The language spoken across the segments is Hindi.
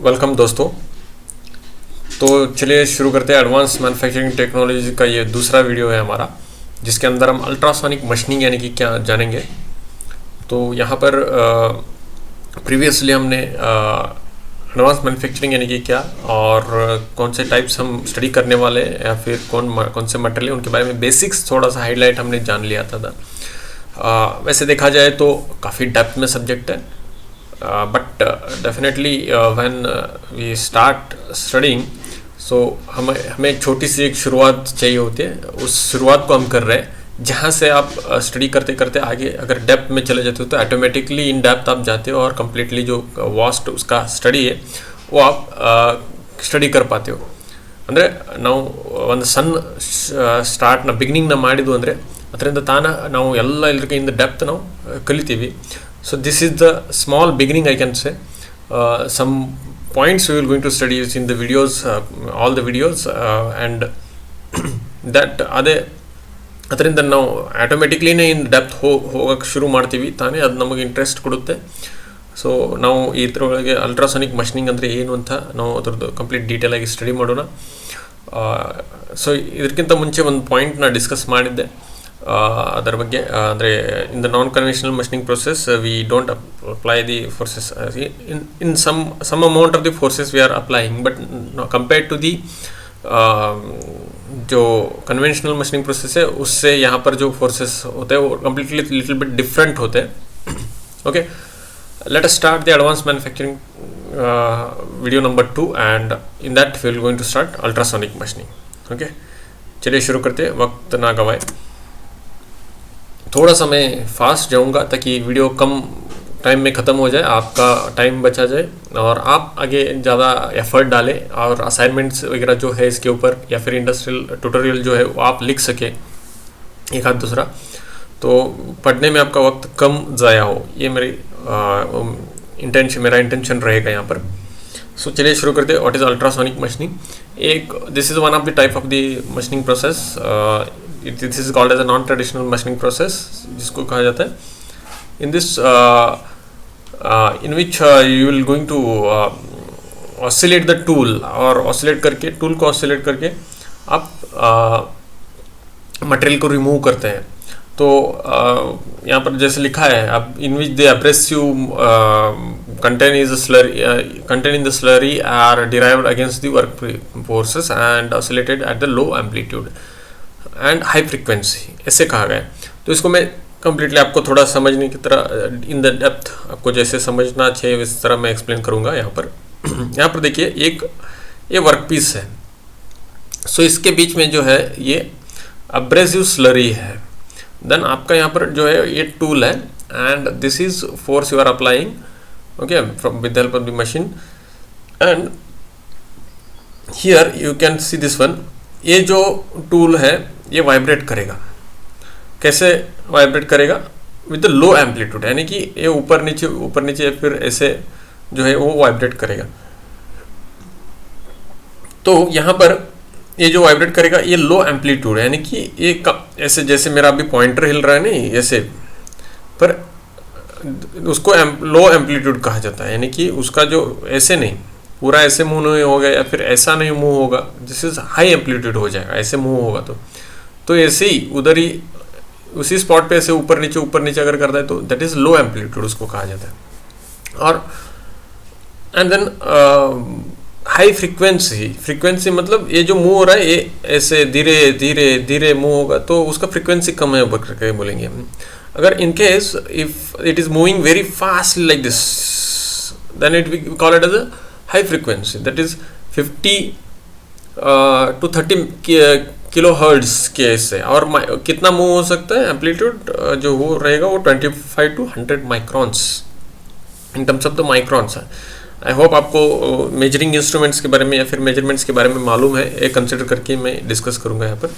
वेलकम दोस्तों। तो चलिए शुरू करते हैं। एडवांस मैन्युफैक्चरिंग टेक्नोलॉजी का ये दूसरा वीडियो है हमारा, जिसके अंदर हम अल्ट्रासोनिक मशीनिंग यानी कि क्या जानेंगे। तो यहाँ पर प्रीवियसली हमने एडवांस मैन्युफैक्चरिंग यानी कि क्या और कौन से टाइप्स हम स्टडी करने वाले या फिर कौन से मटेरियल उनके बारे में बेसिक्स थोड़ा सा हाईलाइट हमने जान लिया था। वैसे देखा जाए तो काफ़ी डेप्थ में सब्जेक्ट है, but definitely when we start studying so हमें एक छोटी सी एक शुरुआत चाहिए होती है। उस शुरुआत को हम कर रहे हैं, जहाँ से आप स्टडी करते करते आगे अगर डेप्थ में चले जाते हो तो ऑटोमेटिकली इन डेप्थ आप जाते हो और कम्प्लीटली जो वास्ट उसका स्टडी है वो आप स्टडी कर पाते हो। ಅಂದರೆ ನಾವು ಒಂದು ಸಣ್ಣ ಸ್ಟಾರ್ಟ್ನ ಬಿಗಿನಿಂಗ್ನ ಮಾಡಿದ್ವು ಅಂದರೆ ಅದರಿಂದ ತಾನ ನಾವು ಎಲ್ಲರಿಗೂ ಇನ್ ದ ಡೆಪ್ತ್ ನಾವು ಕಲಿತೀವಿ. So this is the small beginning, I can say. Some points we will going to study in the videos, all the videos, and that ಅದರಿಂದ ನಾವು ಆಟೋಮೆಟಿಕ್ಲಿನೇ ಇನ್ ಡೆಪ್ತ್ ಹೋಗಕ್ಕೆ ಶುರು ಮಾಡ್ತೀವಿ ತಾನೇ, ಅದು ನಮಗೆ ಇಂಟ್ರೆಸ್ಟ್ ಕೊಡುತ್ತೆ. ಸೊ ನಾವು ಇದರೊಳಗೆ ಅಲ್ಟ್ರಾಸೋನಿಕ್ ಮಷಿನಿಂಗ್ ಅಂದರೆ ಏನು ಅಂತ ನಾವು ಅದರದ್ದು ಕಂಪ್ಲೀಟ್ ಡೀಟೇಲಾಗಿ ಸ್ಟಡಿ ಮಾಡೋಣ. ಸೊ ಇದಕ್ಕಿಂತ ಮುಂಚೆ ಒಂದು ಪಾಯಿಂಟ್ನ ಡಿಸ್ಕಸ್ ಮಾಡಿದ್ದೆ ಅದರ ಬಗ್ಗೆ. ಅಂದರೆ in the non conventional machining process we don't apply the forces in some amount of the forces we are applying, but compared to the जो कन्वेंशनल मशीनिंग प्रोसेस है उससे यहाँ पर जो फोर्सेस होते हैं वो कम्प्लीटली लिटिल बिट डिफरेंट होते हैं. Okay, let us start the advance manufacturing video number 2 and in that we will going to start ultrasonic machining. Okay, चलिए शुरू करते हैं, वक्त ना गवाए. थोड़ा सा मैं फास्ट जाऊंगा ताकि वीडियो कम टाइम में ख़त्म हो जाए, आपका टाइम बचा जाए और आप आगे ज़्यादा एफर्ट डालें और असाइनमेंट्स वगैरह जो है इसके ऊपर या फिर इंडस्ट्रियल ट्यूटोरियल जो है वो आप लिख सके एक आध दूसरा, तो पढ़ने में आपका वक्त कम ज़ाया हो. ये मेरा इंटेंशन रहेगा यहाँ पर. सो चलिए शुरू करते हैं. What is ultrasonic machining? This is one of the type of the machining process. This is called as a non traditional machining process, जिसको कहा जाता है. In this in which you will going to oscillate the tool, और oscillate करके टूल को oscillate करके आप मटेरियल को रिमूव करते हैं. तो यहाँ पर जैसे लिखा है अब in which the abrasive content in the slurry are derived against the work forces and oscillated at the low amplitude and high frequency, ऐसे कहा गया है. तो इसको मैं कम्प्लीटली आपको थोड़ा समझने की तरह इन द डेप्थ आपको जैसे समझना चाहिए इस तरह मैं एक्सप्लेन करूँगा. यहाँ पर देखिए ये वर्क पीस है. सो इसके बीच में जो है ये अब्रेसिव स्लरी है. देन आपका यहाँ पर जो है ये टूल है and this is force you are applying, okay, from with help of the machine. And here you can see this one. ये जो टूल है ये वाइब्रेट करेगा. कैसे वाइब्रेट करेगा? विद लो एम्पलीट्यूड, यानी कि ये ऊपर नीचे फिर ऐसे जो है वो वाइब्रेट करेगा. तो यहाँ पर ये जो वाइब्रेट करेगा ये लो एम्पलीट्यूड, यानी कि ये ऐसे जैसे मेरा अभी पॉइंटर हिल रहा है नहीं ऐसे, पर उसको लो एम्पलीट्यूड कहा जाता है. यानी कि उसका जो ऐसे नहीं पूरा ऐसे मूव नहीं होगा या फिर ऐसा नहीं मूव होगा, दिस इज हाई एम्पलीट्यूड हो जाएगा. ऐसे मूव होगा तो ऐसे ही उधर ही उसी स्पॉट पे ऐसे ऊपर नीचे अगर करता है तो दैट इज लो एम्पलीट्यूड उसको कहा जाता है. और एंड देन हाई फ्रीक्वेंसी मतलब ये जो मूव हो रहा है ये ऐसे धीरे धीरे मूव होगा तो उसका फ्रीक्वेंसी कम है करके बोलेंगे. अगर in case if it is moving very fast like this then it we call it as a high frequency, that is 50 to 30 kilo hertz के से. और कितना मूव हो सकता है एम्पलीट्यूड जो वो रहेगा वो 25 to 100 microns in terms of the microns है. आई होप आपको मेजरिंग इंस्ट्रूमेंट्स के बारे में या फिर मेजरमेंट्स के बारे में मालूम है, ये कंसिडर करके मैं डिस्कस करूँगा यहाँ पर.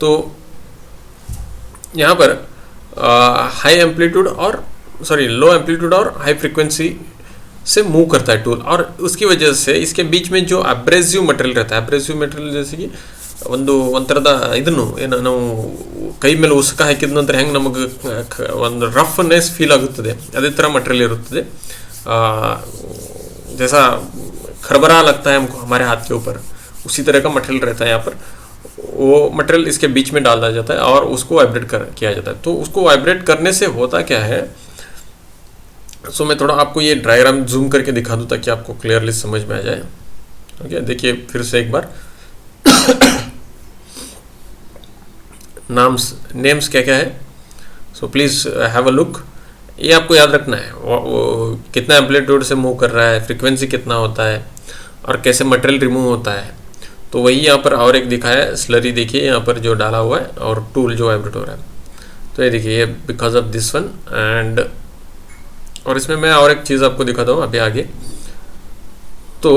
तो यहाँ पर हाई एम्पलीट्यूड और लो एम्पलीट्यूड और हाई फ्रीक्वेंसी से मूव करता है टूल, और उसकी वजह से इसके बीच में जो अब्रेसिव मटेरियल रहता है, अब्रेसिव मटेरियल जैसे कि ಒಂಥರದ ಇದನ್ನು ಏನು ನಾವು ಕೈ ಮೇಲೆ ಉಸುಕ ಹಾಕಿದ ನಂತರ ಹೆಂಗೆ ನಮಗೆ ಒಂದು ರಫ್ನೆಸ್ ಫೀಲ್ ಆಗುತ್ತದೆ, ಅದೇ ಥರ ಮಟೀರಿಯಲ್ ಇರುತ್ತದೆ. जैसा खरबरा लगता है हमको हमारे हाथ के ऊपर, उसी तरह का मटेरियल रहता है यहाँ पर। वो मटेरियल इसके बीच में डाला जाता है और उसको वाइब्रेट किया जाता है। तो उसको वाइब्रेट करने से होता क्या है, सो मैं थोड़ा आपको ये डायग्राम जूम करके दिखा दूँ ताकि आपको क्लियरली समझ में आ जाए। ओके, देखिए फिर से एक बार नेम्स क्या क्या है, so please have a look. ये आपको याद रखना है, वो कितना एम्पलीट्यूड से मूव कर रहा है, फ्रीक्वेंसी कितना होता है और कैसे मटेरियल रिमूव होता है। तो वही यहाँ पर और एक दिखाया है, स्लरी देखिए यहाँ पर जो डाला हुआ है और टूल जो वाइब्रेट हो रहा है। तो ये देखिए ये because of this one and, और इसमें मैं और एक चीज़ आपको दिखाता हूँ अभी आगे। तो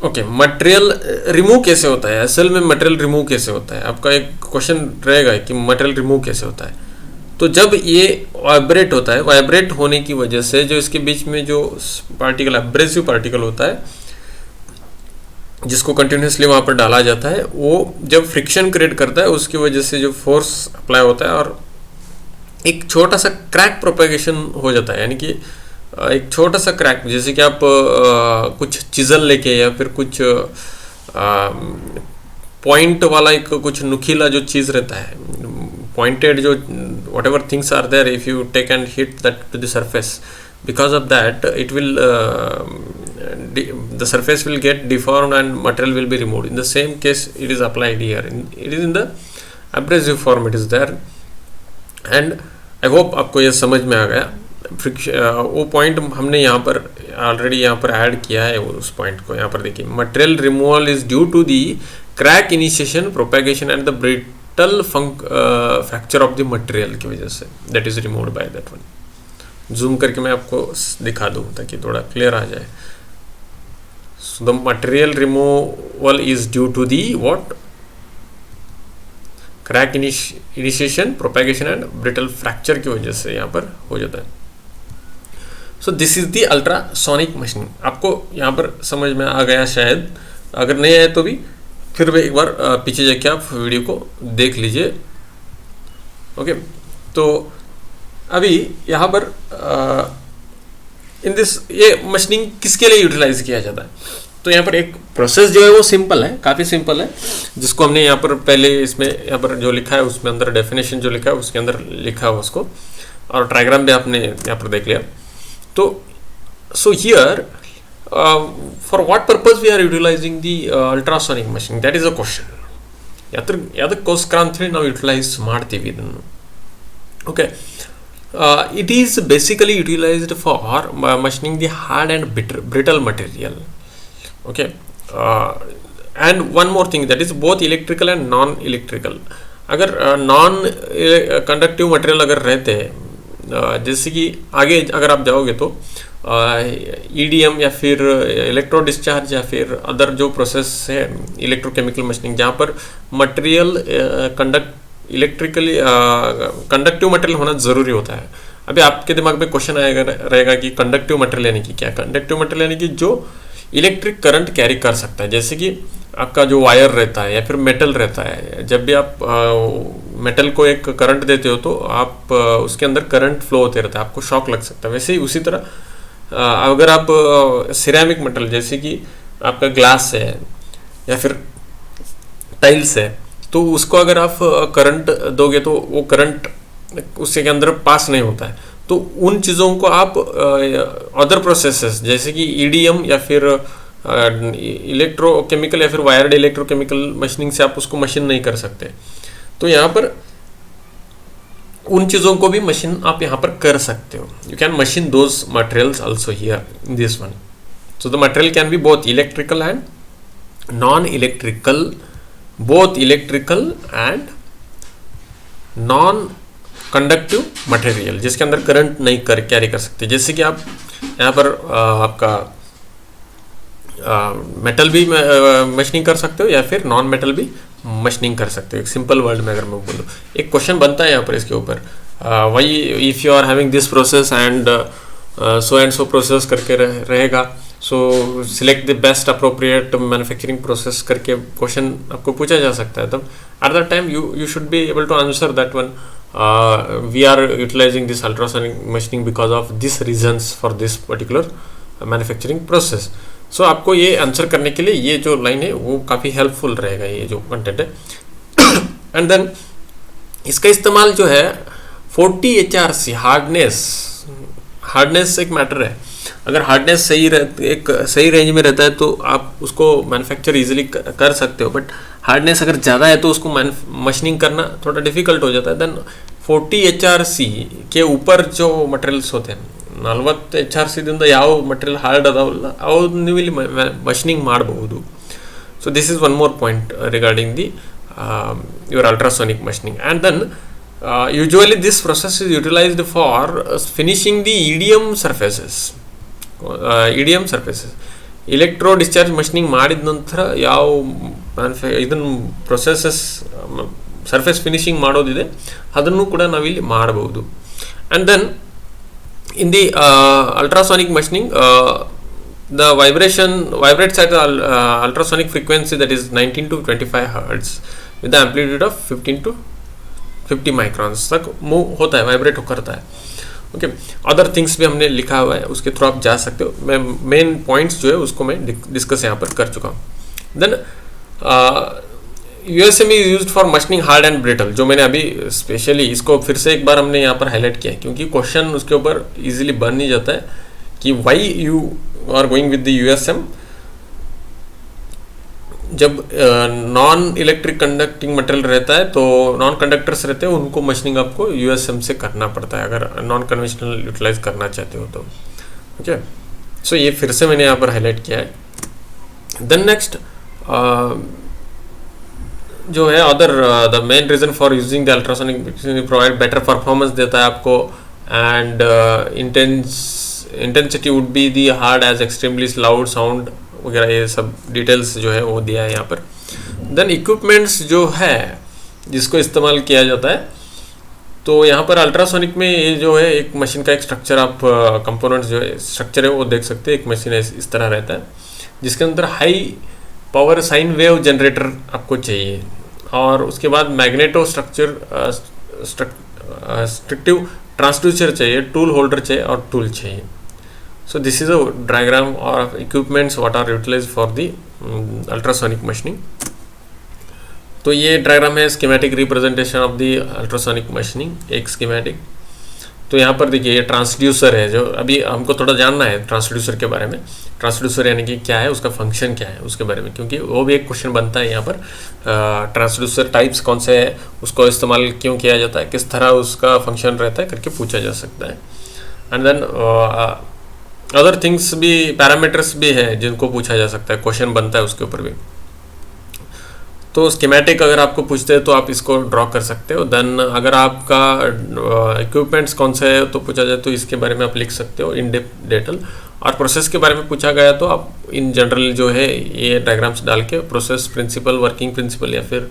ओके, मटेरियल रिमूव कैसे होता है, असल में मटेरियल रिमूव कैसे होता है, आपका एक क्वेश्चन रहेगा कि मटेरियल रिमूव कैसे होता है। तो जब ये वाइब्रेट होता है, वाइब्रेट होने की वजह से जो इसके बीच में जो पार्टिकल, एब्रेसिव पार्टिकल होता है जिसको कंटिन्यूसली वहाँ पर डाला जाता है, वो जब फ्रिक्शन क्रिएट करता है उसकी वजह से जो फोर्स अप्लाई होता है और एक छोटा सा क्रैक प्रोपेगेशन हो जाता है। यानी कि एक छोटा सा क्रैक, जैसे कि आप कुछ चिजल लेके या फिर कुछ पॉइंट वाला एक कुछ नुकीला जो चीज़ रहता है, पॉइंटेड जो whatever things are there, if you take and hit that to the surface, because of that it will the surface will get deformed and material will be removed. In the same case it is applied here, it is in the abrasive form it is there, and I hope आपको ये समझ में आ गया। वो पॉइंट हमने यहाँ पर ऑलरेडी यहाँ पर ऐड किया है, उस पॉइंट को यहाँ पर देखिए, material removal is due to the crack initiation, propagation and the brittle fracture of the material की वजह से, that is removed by that one. Zoom करके मैं आपको दिखा दूँ ताकि थोड़ा क्लियर आ जाए। So the material removal is due to the what, crack initiation, propagation and brittle fracture की वजह से यहाँ पर हो जाता है। So this is the ultrasonic machining. आपको यहाँ पर समझ में आ गया शायद, अगर नहीं आए तो भी फिर भी एक बार पीछे जाके आप वीडियो को देख लीजिए। ओके, तो अभी यहाँ पर इन दिस ये मशीनिंग किसके लिए यूटिलाइज किया जाता है, तो यहाँ पर एक प्रोसेस जो है वो सिंपल है, काफ़ी सिंपल है, जिसको हमने यहाँ पर पहले इसमें यहाँ पर जो लिखा है उसमें अंदर डेफिनेशन जो लिखा है उसके अंदर लिखा है उसको, और ट्रायग्राम भी आपने यहाँ पर देख लिया। तो so here for what purpose we are utilising the ultrasonic machine, that is a question. ಯಾದಕ್ಕೋಸ್ಕರ ನಾವು ಯೂಟಿಲೈಸ್ ಮಾಡ್ತೀವಿ ಇದನ್ನು? Okay, it is basically utilized for machining the hard and brittle material. Okay, and one more thing, that is both electrical and non-electrical. अगर नॉन कंडक्टिव मटेरियल अगर रहते हैं, जैसे कि आगे अगर आप जाओगे तो EDM या फिर इलेक्ट्रो डिस्चार्ज या फिर अदर जो प्रोसेस है इलेक्ट्रोकेमिकल मशीनिंग, जहाँ पर मटेरियल इलेक्ट्रिकली कंडक्टिव मटेरियल होना ज़रूरी होता है। अभी आपके दिमाग में क्वेश्चन आएगा रहेगा कि कंडक्टिव मटेरियल यानी कि क्या? कंडक्टिव मटेरियल यानी कि जो इलेक्ट्रिक करंट कैरी कर सकता है, जैसे कि आपका जो वायर रहता है या फिर मेटल रहता है। जब भी आप मेटल को एक करंट देते हो तो आप उसके अंदर करंट फ्लो होते रहता है, आपको शॉक लग सकता है। वैसे ही उसी तरह अगर आप सिरेमिक मटेरियल जैसे कि आपका ग्लास है या फिर टाइल्स है, तो उसको अगर आप करंट दोगे तो वो करंट उसके अंदर पास नहीं होता है। तो उन चीज़ों को आप अदर प्रोसेसेस जैसे कि EDM या फिर इलेक्ट्रोकेमिकल या फिर वायर्ड इलेक्ट्रोकेमिकल मशीनिंग से आप उसको मशीन नहीं कर सकते। तो यहाँ पर उन चीज़ों को भी मशीन आप यहाँ पर कर सकते हो। You can machine those materials also here in this one. So the material can be both electrical and non electrical, both electrical and non conductive material जिसके अंदर करंट नहीं कैरी कर सकते। जैसे कि आप यहाँ पर आपका मेटल भी मशीनिंग कर सकते हो या फिर नॉन मेटल भी मशीनिंग कर सकते हो। एक सिंपल वर्ड में अगर मैं बोलूँ, एक क्वेश्चन बनता है यहाँ पर इसके ऊपर, वही if you are having this process and so process करके रहेगा, so select the best appropriate manufacturing process करके क्वेश्चन आपको पूछा जा सकता है। तब at that time you should be able to answer that one we are utilizing this ultrasonic machining because of this reasons for this particular manufacturing process. So आपको ये आंसर करने के लिए ये जो लाइन है वो काफ़ी हेल्पफुल रहेगा, ये जो कंटेंट है. एंड देन इसका इस्तेमाल जो है 40 HRC हार्डनेस एक मैटर है. अगर हार्डनेस एक सही रेंज में रहता है तो आप उसको मैन्युफैक्चर इजीली कर सकते हो, बट हार्डनेस अगर ज़्यादा है तो उसको मशीनिंग करना थोड़ा डिफिकल्ट हो जाता है. देन 40 HRC के ऊपर जो मटेरियल्स होते हैं 40 HRC ದಿಂದ ಯಾವ ಮಟೀರಿಯಲ್ ಹಾರ್ಡ್ ಅದಾವಲ್ಲ ಅವನ್ನ ಇಲ್ಲಿ ಮಷಿನಿಂಗ್ ಮಾಡಬಹುದು. So this is one more point regarding the your ultrasonic machining. And then usually this process is utilized for finishing the idiom surfaces. Electro discharge machining ಮಾಡಿದ ನಂತರ ಯಾವ ಇದನ್ನು ಪ್ರೊಸೆಸಸ್ ಸರ್ಫೇಸ್ ಫಿನಿಶಿಂಗ್ ಮಾಡೋದಿದೆ ಅದನ್ನು ಕೂಡ ನಾವಿಲ್ಲಿ ಮಾಡಬಹುದು. And then in the ultrasonic machining, the vibrates at ultrasonic frequency that is 19 to 25 hertz with the amplitude of 15 to 50 microns तक मूव होता है, वाइब्रेट करता है. ओके, अदर थिंग्स भी हमने लिखा हुआ है, उसके थ्रू आप जा सकते हो. मैं मेन पॉइंट्स जो है उसको मैं डिस्कस यहाँ पर कर चुका हूँ. Then USM is used for machining hard and brittle, जो मैंने अभी स्पेशली इसको फिर से एक बार हमने यहाँ पर हाईलाइट किया है क्योंकि क्वेश्चन उसके ऊपर इजीली बन नहीं जाता है कि why you are going with the USM. जब नॉन इलेक्ट्रिक कंडक्टिंग मटेरियल रहता है तो नॉन कंडक्टर्स रहते हैं, उनको मशीनिंग आपको USM से करना पड़ता है अगर नॉन कन्वेंशनल यूटिलाइज करना चाहते हो तो. ओके, सो ये फिर से मैंने यहाँ पर हाईलाइट किया है. देन नेक्स्ट जो है other the main reason for using the ultrasonic provide better performance देता है आपको. And intensity would be the hard as extremely loud sound वगैरह, ये सब डिटेल्स जो है वो दिया है यहाँ पर. देन इक्विपमेंट्स जो है जिसको इस्तेमाल किया जाता है, तो यहाँ पर अल्ट्रासोनिक में ये जो है एक मशीन का एक स्ट्रक्चर, आप कंपोनेंट्स जो है स्ट्रक्चर है वो देख सकते हैं. एक मशीन इस तरह रहता है जिसके अंदर high power sine wave generator आपको चाहिए, और उसके बाद मैग्नेटो स्ट्रक्टिव ट्रांसड्यूसर चाहिए, टूल होल्डर चाहिए और टूल चाहिए. So this is a diagram of equipments what are utilized for the ultrasonic machining. तो ये डायग्राम है schematic representation of the ultrasonic machining, एक स्कीमेटिक. तो यहाँ पर देखिए ये ट्रांसड्यूसर है, जो अभी हमको थोड़ा जानना है ट्रांसड्यूसर के बारे में. ट्रांसड्यूसर यानी कि क्या है, उसका फंक्शन क्या है उसके बारे में, क्योंकि वो भी एक क्वेश्चन बनता है यहाँ पर. ट्रांसड्यूसर टाइप्स कौन से है, उसको इस्तेमाल क्यों किया जाता है, किस तरह उसका फंक्शन रहता है करके पूछा जा सकता है. एंड देन अदर थिंग्स भी, पैरामीटर्स भी है जिनको पूछा जा सकता है, क्वेश्चन बनता है उसके ऊपर भी. तो स्कीमेटिक अगर आपको पूछते हैं तो आप इसको ड्रॉ कर सकते हो. देन अगर आपका इक्विपमेंट्स कौन से है तो पूछा जाए तो इसके बारे में आप लिख सकते हो इन डेप्थ डिटेल. और प्रोसेस के बारे में पूछा गया तो आप इन जनरल जो है ये डायग्राम्स डाल के प्रोसेस प्रिंसिपल, वर्किंग प्रिंसिपल या फिर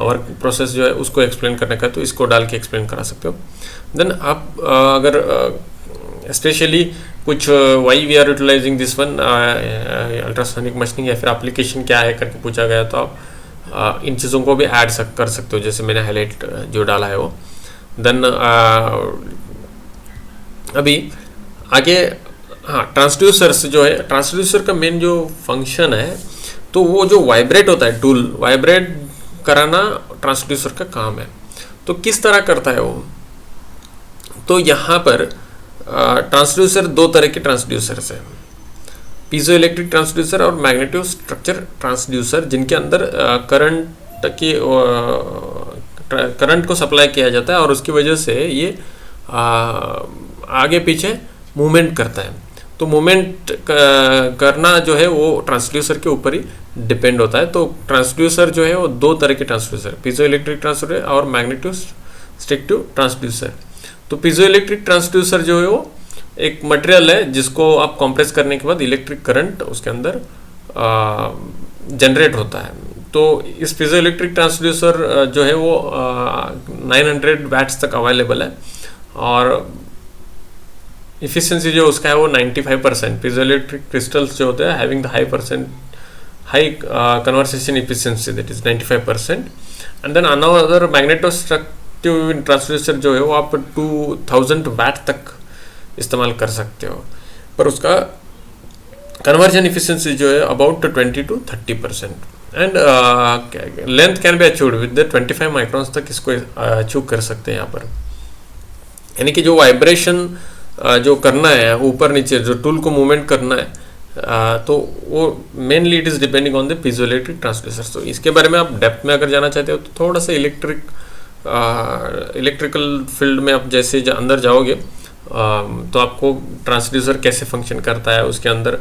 वर्क प्रोसेस जो है उसको एक्सप्लेन करने का तो इसको डाल के एक्सप्लेन करा सकते हो. देन आप अगर स्पेशली कुछ why we are utilizing this one ultrasonic machining या फिर एप्लीकेशन क्या है करके पूछा गया तो आप इन चीज़ों को भी ऐड कर सकते हो, जैसे मैंने हाईलाइट जो डाला है वो. देन अभी आगे हाँ, ट्रांसड्यूसर्स जो है, ट्रांसड्यूसर का मेन जो फंक्शन है तो वो जो वाइब्रेट होता है, टूल वाइब्रेट कराना ट्रांसड्यूसर का काम है. तो किस तरह करता है वो, तो यहाँ पर ट्रांसड्यूसर दो तरह के ट्रांसड्यूसर्स हैं, पीजो इलेक्ट्रिक ट्रांसड्यूसर और मैग्नेटो स्ट्रक्चर ट्रांसड्यूसर, जिनके अंदर करंट को सप्लाई किया जाता है और उसकी वजह से ये आगे पीछे मूवमेंट करता है. तो मूवमेंट करना जो है वो ट्रांसड्यूसर के ऊपर ही डिपेंड होता है. तो ट्रांसड्यूसर जो है वो दो तरह के ट्रांसड्यूसर, पीजो इलेक्ट्रिक ट्रांसड्यूसर और मैग्नेटो स्ट्रक्टिव ट्रांसड्यूसर. तो पीजो इलेक्ट्रिक ट्रांसड्यूसर जो है वो एक मटेरियल है जिसको आप कंप्रेस करने के बाद इलेक्ट्रिक करंट उसके अंदर जनरेट होता है. तो इस पीजो इलेक्ट्रिक ट्रांसड्यूसर जो है वो 900 वैट्स तक अवेलेबल है और इफिशिएंसी जो उसका है वो 95%. पीजो इलेक्ट्रिक क्रिस्टल्स जो होते हैं having the high conversation efficiency that is 95%. And then another magneto inductive transducer जो है वो आप 2000 वैट तक इस्तेमाल कर सकते हो, पर उसका कन्वर्जन इफिशिएंसी जो है about 20 to 30%, and length can be achieved with 25 microns तक इसको अचीव कर सकते हैं यहाँ पर। यानी कि जो वाइब्रेशन जो करना है ऊपर नीचे, जो टूल को मूवमेंट करना है, तो वो mainly it is depending on the piezoelectric transducer. तो इसके बारे में आप डेप्थ में अगर जाना चाहते हो तो थोड़ा सा इलेक्ट्रिकल फील्ड में आप जैसे अंदर जाओगे तो आपको ट्रांसड्यूसर कैसे फंक्शन करता है, उसके अंदर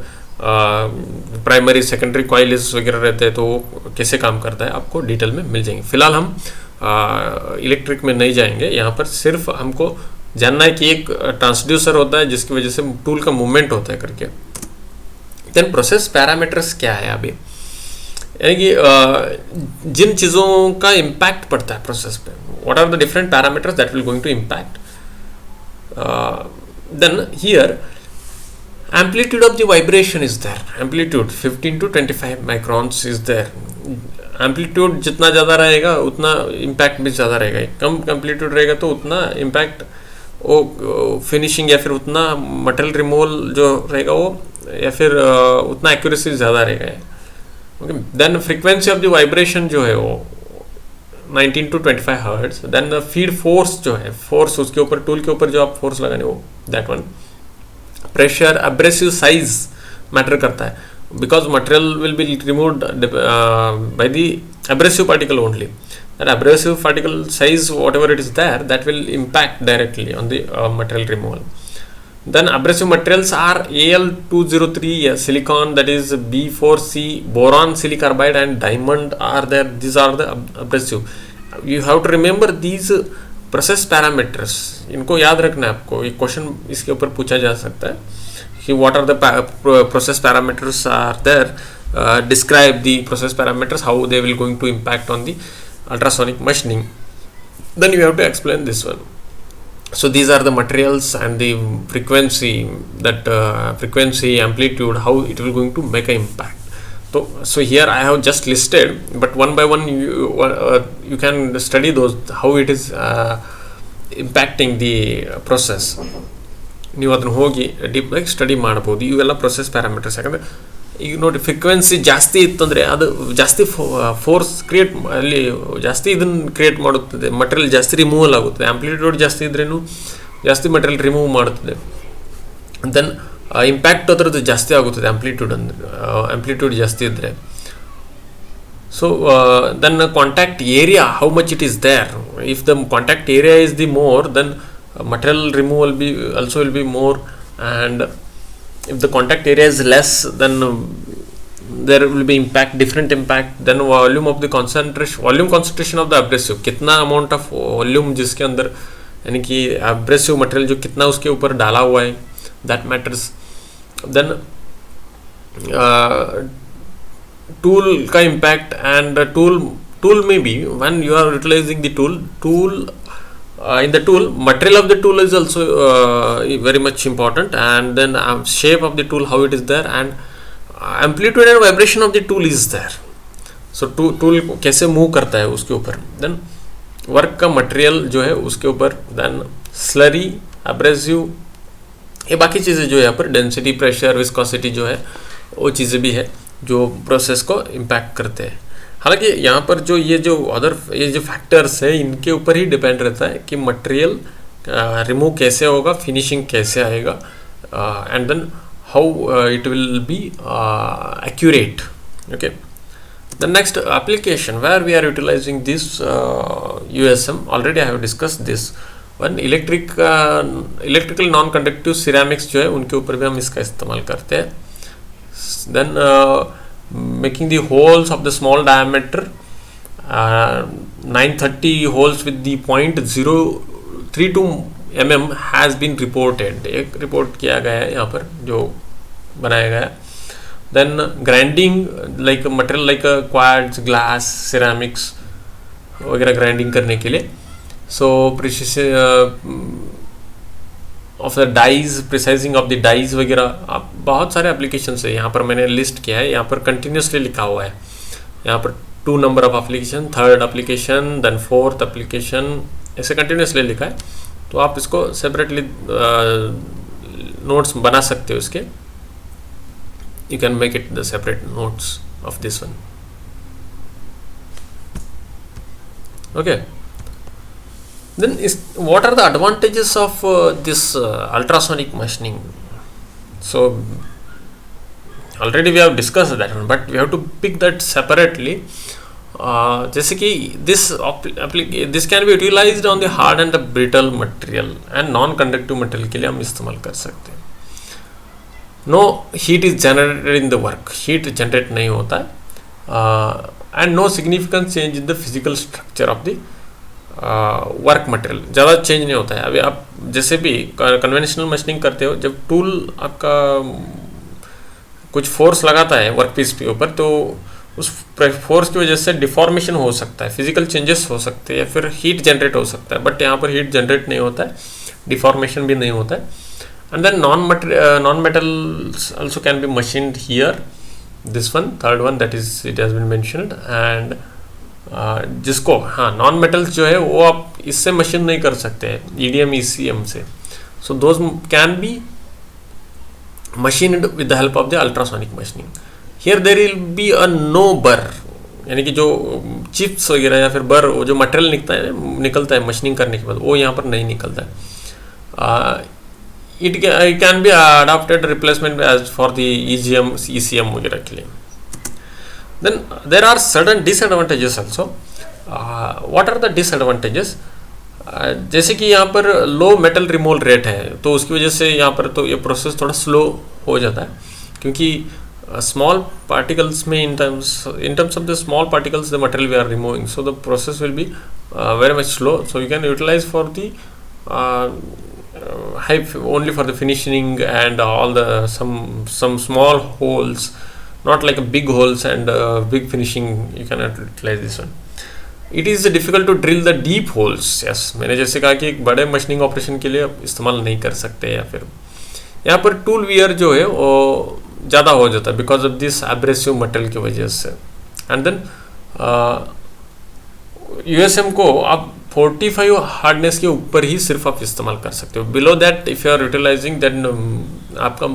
प्राइमरी सेकेंडरी कॉइल्स वगैरह रहते हैं तो वो कैसे काम करता है आपको डिटेल में मिल जाएंगे। फिलहाल हम इलेक्ट्रिक में नहीं जाएंगे, यहाँ पर सिर्फ हमको जानना है कि एक ट्रांसड्यूसर होता है जिसकी वजह से टूल का मूवमेंट होता है करके। देन प्रोसेस पैरामीटर्स क्या है अभी, यानी कि जिन चीज़ों का इम्पैक्ट पड़ता है प्रोसेस पे, what are the different parameters that will going to impact. Then here amplitude of the vibration is there, amplitude 15 to 25 microns is there। Amplitude जितना ज़्यादा रहेगा उतना इम्पैक्ट भी ज़्यादा रहेगा, कम एम्पलीट्यूड रहेगा तो उतना इम्पैक्ट वो फिनिशिंग या फिर उतना मटेरियल रिमूवल जो रहेगा वो, या फिर उतना एक्यूरेसी ज़्यादा रहेगा। Okay, then frequency of the vibration जो है वो 19 to 25 hertz. Then the feed force जो है, फोर्स उसके ऊपर टूल के ऊपर जो आप फोर्स लगाने वो that one. Pressure, abrasive size matter करता है, because material will be removed by the abrasive particle only. That abrasive particle size, whatever it is there, that will impact directly on the material removal. Then abrasive materials are Al203 silicon, that is B4C, boron, silicarbide and diamond are there. These are the abrasive. You have to remember these process parameters, इनको याद रखना है आपको। एक क्वेश्चन इसके ऊपर पूछा जा सकता है कि what are the process parameters are there, describe the process parameters, how they will going to impact on the ultrasonic machining. Then you have to explain this one. So these are the materials and the frequency, that frequency, amplitude, how it will going to make an impact. So here I have just listed, but one by one you can study those, how it is impacting the process. ನೀವು ಅದನ್ನು ಹೋಗಿ ಡೀಪಾಗಿ ಸ್ಟಡಿ ಮಾಡ್ಬೋದು ಇವೆಲ್ಲ ಪ್ರೊಸೆಸ್ ಪ್ಯಾರಾಮೀಟರ್ಸ್. ಯಾಕಂದರೆ ಈಗ ನೋಡಿ, ಫ್ರೀಕ್ವೆನ್ಸಿ ಜಾಸ್ತಿ ಇತ್ತಂದರೆ ಅದು ಜಾಸ್ತಿ ಫೋರ್ಸ್ ಕ್ರಿಯೇಟ್, ಅಲ್ಲಿ ಜಾಸ್ತಿ ಇದನ್ನು ಕ್ರಿಯೇಟ್ ಮಾಡುತ್ತದೆ, ಮಟೀರಿಯಲ್ ಜಾಸ್ತಿ ರಿಮೂವಲ್ ಆಗುತ್ತದೆ. ಆಂಪ್ಲಿಟ್ಯೂಡ್ ಜಾಸ್ತಿ ಇದ್ರೂ ಜಾಸ್ತಿ ಮಟೀರಿಯಲ್ ರಿಮೂವ್ ಮಾಡುತ್ತದೆ. ದೆನ್ ಇಂಪ್ಯಾಕ್ಟ್ ಅದರದ್ದು ಜಾಸ್ತಿ ಆಗುತ್ತದೆ ಆಂಪ್ಲಿಟ್ಯೂಡ್ ಜಾಸ್ತಿ ಇದ್ದರೆ. So then contact area, how much it is there. If the contact area is the more, then material removal will be more, and if the contact area is less, then there will be different impact. Then volume concentration of the abrasive, कितना amount of volume जिसके अंदर, यानी कि abrasive material जो कितना उसके ऊपर डाला हुआ है, that matters. Then tool का impact, and tool may be when you are utilizing the tool in the tool, material of the tool is also very much important, and then shape of the tool, how it is there, and amplitude and vibration of the tool is there. So tool कैसे मूव करता है उसके ऊपर, then वर्क का मटेरियल जो है उसके ऊपर, then स्लरी, एब्रेसिव, ये बाकी चीज़ें जो है यहाँ पर डेंसिटी, प्रेशर, विस्कोसिटी जो है वो चीज़ें भी है जो प्रोसेस को इम्पैक्ट करते हैं। हालांकि यहाँ पर जो ये जो फैक्टर्स है इनके ऊपर ही डिपेंड रहता है कि मटेरियल रिमूव कैसे होगा, फिनिशिंग कैसे आएगा, and then how it will be accurate. Okay, the next application where we are utilizing this USM, already I have discuss this one. Electrical non conductive ceramics जो है उनके ऊपर भी हम इसका इस्तेमाल करते हैं. Then making the holes of the small diameter, 930 holes with the 0.032 mm has been reported. एक रिपोर्ट किया गया है यहाँ पर जो बनाया गया. then grinding like material like quartz, glass, ceramics वगैरह grinding करने के लिए. so of the dies, precising of the dies वगैरह, बहुत सारे एप्लीकेशंस है यहाँ पर मैंने लिस्ट किया है. यहाँ पर कंटिन्यूसली लिखा हुआ है यहाँ पर 2 number of application, 3rd application, then 4th application, ऐसे कंटिन्यूसली लिखा है, तो आप इसको सेपरेटली नोट्स बना सकते हो इसके. You can make it the separate notes of this one. Okay. Then what are the advantages of this ultrasonic machining? So already we have discussed that one, but we have to pick that separately. जैसे कि this can be utilized on the hard and the brittle material and non-conductive material के लिए हम इस्तेमाल कर सकते हैं. No heat is generated in the work. Heat generate नहीं होता है. And no significant change in the physical structure of the work material. ज़्यादा चेंज नहीं होता है. अभी आप जैसे भी कन्वेंशनल मशीनिंग करते हो, जब टूल आपका कुछ फोर्स लगाता है वर्क पीस के ऊपर, तो उस फोर्स की वजह से डिफॉर्मेशन हो सकता है, फिजिकल चेंजेस हो सकते हैं, या फिर हीट जनरेट हो सकता है. बट यहाँ पर हीट जनरेट नहीं होता है, डिफॉर्मेशन भी नहीं होता है. And then non metals also can be machined here. This one, third one, that is it has been mentioned. And जिसको नॉन मेटल्स जो है वो आप इससे मशीन नहीं कर सकते हैं, EDM ECM से. So those can be machined with the help of the ultrasonic machining. Here there will be a no burr, यानी कि जो चिप्स वगैरह या फिर बर, वो जो मटेरियल निकलता है मशीनिंग करने के बाद, वो यहाँ पर नहीं निकलता है. It can be adopted replacement as for the ECM वगैरह के लिए. Then there are certain disadvantages also. What are the disadvantages? जैसे कि यहाँ पर लो मेटल रिमूवल रेट है, तो उसकी वजह से यहाँ पर तो ये प्रोसेस थोड़ा स्लो हो जाता है, क्योंकि स्मॉल पार्टिकल्स में in terms of the small particles the material we are removing, so the process will be very much slow. So you can utilize for the only for the finishing and all the some small holes, not like a big holes and big finishing. You cannot utilize this one. It is difficult to drill the deep holes. Yes, मैंने जैसे कहा कि एक बड़े मशीनिंग ऑपरेशन के लिए आप इस्तेमाल नहीं कर सकते. या फिर यहाँ पर टूल वियर जो है वो ज़्यादा हो जाता है because of this abrasive material की वजह से. एंड देन USM को आप 45 हार्डनेस के ऊपर ही सिर्फ आप इस्तेमाल कर सकते हो. Below that if you are utilizing, then आपका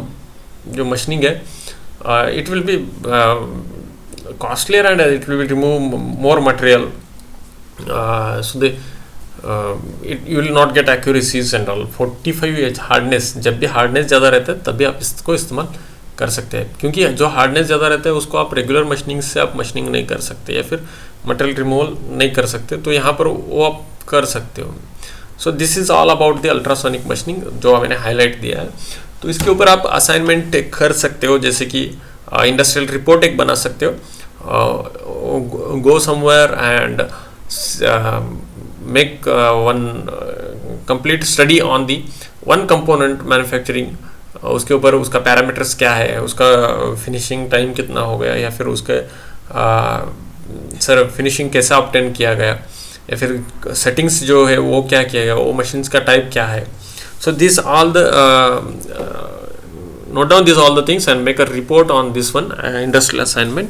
जो मशीनिंग है, it will be costlier and it will remove more material. So you will not get accuracies and all. 45 hardness, जब भी हार्डनेस ज़्यादा रहता है तभी आप इसको इस्तेमाल कर सकते हैं, क्योंकि जो हार्डनेस ज़्यादा रहता है उसको आप रेगुलर मशीनिंग से आप मशीनिंग नहीं कर सकते या फिर मटेरियल रिमूवल नहीं कर सकते, तो यहाँ पर वो आप कर सकते हो. So this is all about the ultrasonic machining जो मैंने हाईलाइट दिया है. तो इसके ऊपर आप असाइनमेंट कर सकते हो, जैसे कि इंडस्ट्रियल रिपोर्ट एक बना सकते हो. Go somewhere and make one complete study on the one component manufacturing. उसके ऊपर उसका पैरामीटर्स क्या है, उसका फिनिशिंग टाइम कितना हो गया, या फिर उसके सर फिनिशिंग कैसा ऑब्टेन किया गया, या फिर सेटिंग्स जो है वो क्या किया गया, वो मशीन्स का टाइप क्या है. So these all the note down these all the things and make a report on this one industrial assignment.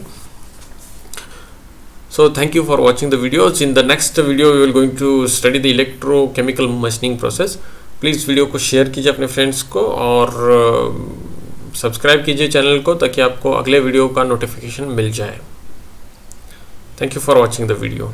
So thank you for watching the videos. In the next video we will going to study the electrochemical machining process. Please video को शेयर कीजिए अपने फ्रेंड्स को और सब्सक्राइब कीजिए चैनल को, ताकि आपको अगले वीडियो का नोटिफिकेशन मिल जाए. Thank you for watching the video.